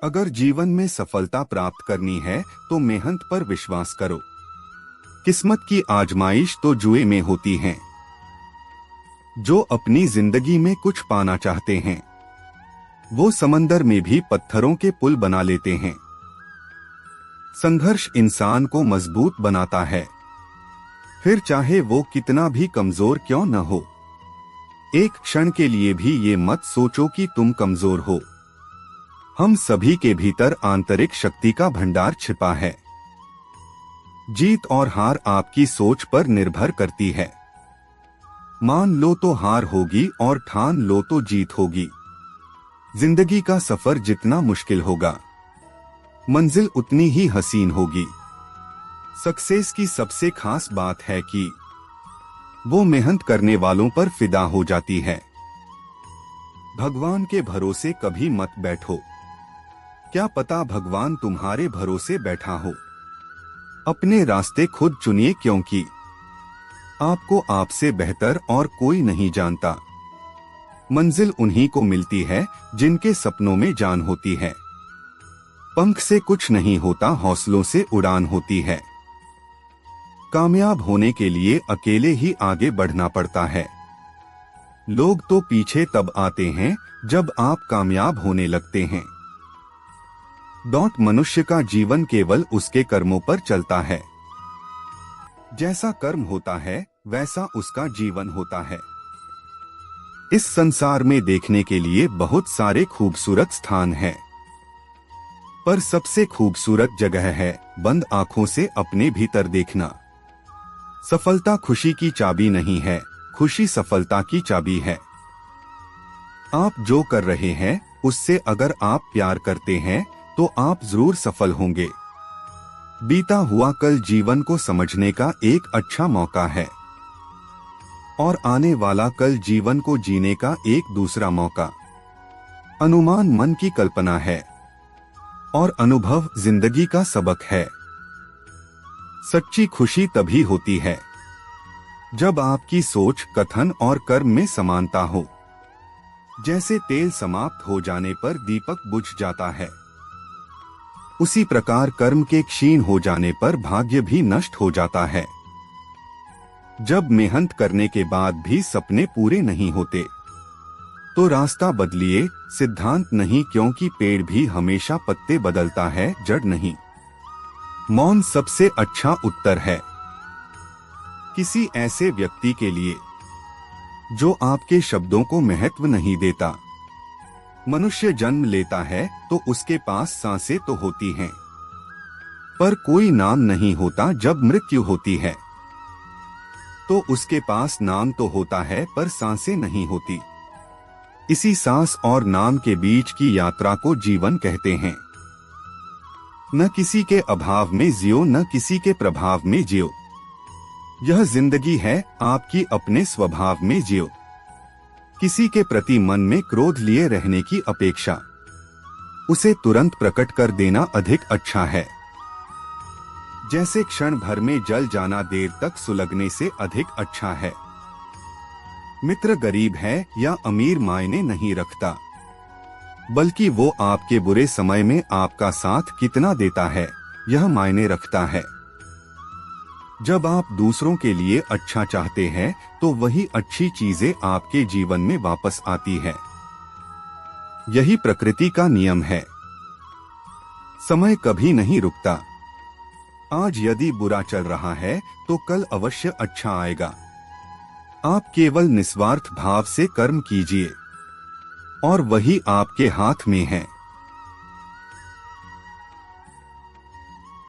अगर जीवन में सफलता प्राप्त करनी है तो मेहनत पर विश्वास करो। किस्मत की आजमाइश तो जुए में होती है। जो अपनी जिंदगी में कुछ पाना चाहते हैं वो समंदर में भी पत्थरों के पुल बना लेते हैं। संघर्ष इंसान को मजबूत बनाता है, फिर चाहे वो कितना भी कमजोर क्यों न हो। एक क्षण के लिए भी ये मत सोचो कि तुम कमजोर हो। हम सभी के भीतर आंतरिक शक्ति का भंडार छिपा है। जीत और हार आपकी सोच पर निर्भर करती है। मान लो तो हार होगी और ठान लो तो जीत होगी। जिंदगी का सफर जितना मुश्किल होगा, मंजिल उतनी ही हसीन होगी। सक्सेस की सबसे खास बात है कि वो मेहनत करने वालों पर फिदा हो जाती है। भगवान के भरोसे कभी मत बैठो, क्या पता भगवान तुम्हारे भरोसे बैठा हो। अपने रास्ते खुद चुनिए, क्योंकि आपको आपसे बेहतर और कोई नहीं जानता। मंजिल उन्हीं को मिलती है जिनके सपनों में जान होती है। पंख से कुछ नहीं होता, हौसलों से उड़ान होती है। कामयाब होने के लिए अकेले ही आगे बढ़ना पड़ता है। लोग तो पीछे तब आते हैं जब आप कामयाब होने लगते हैं। मनुष्य का जीवन केवल उसके कर्मों पर चलता है। जैसा कर्म होता है वैसा उसका जीवन होता है। इस संसार में देखने के लिए बहुत सारे खूबसूरत स्थान हैं, पर सबसे खूबसूरत जगह है बंद आंखों से अपने भीतर देखना। सफलता खुशी की चाबी नहीं है, खुशी सफलता की चाबी है। आप जो कर रहे हैं उससे अगर आप प्यार करते हैं तो आप जरूर सफल होंगे। बीता हुआ कल जीवन को समझने का एक अच्छा मौका है और आने वाला कल जीवन को जीने का एक दूसरा मौका। अनुमान मन की कल्पना है और अनुभव जिंदगी का सबक है। सच्ची खुशी तभी होती है जब आपकी सोच, कथन और कर्म में समानता हो। जैसे तेल समाप्त हो जाने पर दीपक बुझ जाता है, उसी प्रकार कर्म के क्षीण हो जाने पर भाग्य भी नष्ट हो जाता है। जब मेहनत करने के बाद भी सपने पूरे नहीं होते तो रास्ता बदलिए, सिद्धांत नहीं, क्योंकि पेड़ भी हमेशा पत्ते बदलता है, जड़ नहीं। मौन सबसे अच्छा उत्तर है। किसी ऐसे व्यक्ति के लिए जो आपके शब्दों को महत्व नहीं देता। मनुष्य जन्म लेता है तो उसके पास सांसें तो होती हैं, पर कोई नाम नहीं होता। जब मृत्यु होती है तो उसके पास नाम तो होता है पर सांसें नहीं होती। इसी सांस और नाम के बीच की यात्रा को जीवन कहते हैं। न किसी के अभाव में जियो, न किसी के प्रभाव में जियो। यह जिंदगी है आपकी, अपने स्वभाव में जियो। किसी के प्रति मन में क्रोध लिए रहने की अपेक्षा उसे तुरंत प्रकट कर देना अधिक अच्छा है। जैसे क्षण भर में जल जाना देर तक सुलगने से अधिक अच्छा है। मित्र गरीब है या अमीर मायने नहीं रखता, बल्कि वो आपके बुरे समय में आपका साथ कितना देता है यह मायने रखता है। जब आप दूसरों के लिए अच्छा चाहते हैं तो वही अच्छी चीजें आपके जीवन में वापस आती है। यही प्रकृति का नियम है। समय कभी नहीं रुकता। आज यदि बुरा चल रहा है तो कल अवश्य अच्छा आएगा। आप केवल निस्वार्थ भाव से कर्म कीजिए और वही आपके हाथ में है।